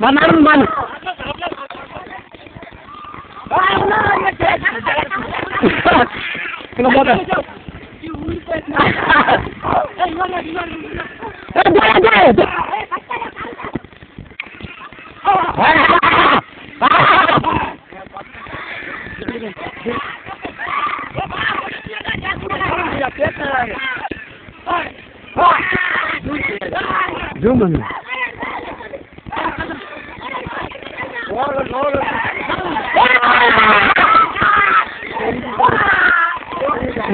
Manaron man. Kena buat apa? Jom mana?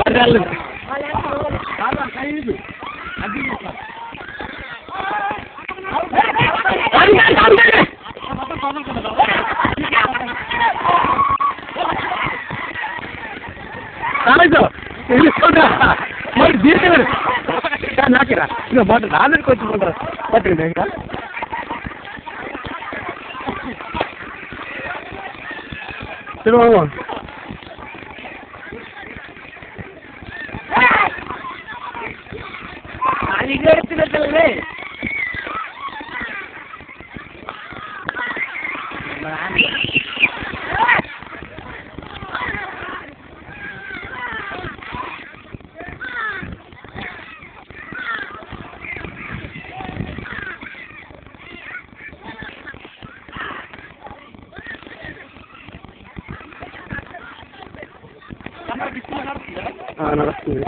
Madal. Kamu ini sudah. Mau dia kan? Kan nak kira? Nggak mau ada coach mana? Betul ni kan? Terus. Aligar itu betul ni. నడుస్తుంది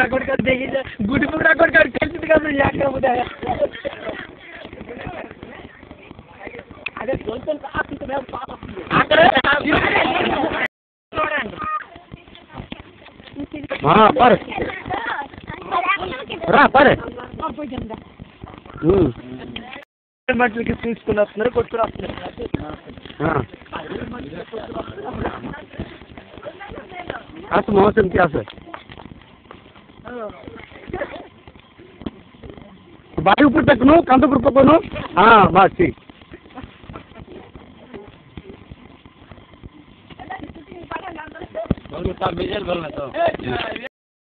record कर देगी good book record कर कैसे का मैं याद कर बताया अरे बोलते आप तो मैं पाप हां पर रा पर मटल की తీసుకున్నారు కొట్టురాస్తున్నారు आज मौसम क्या सर बारी ऊपर तक नो कंध ऊपर पकड़ो हाँ बस ठीक बोलो तो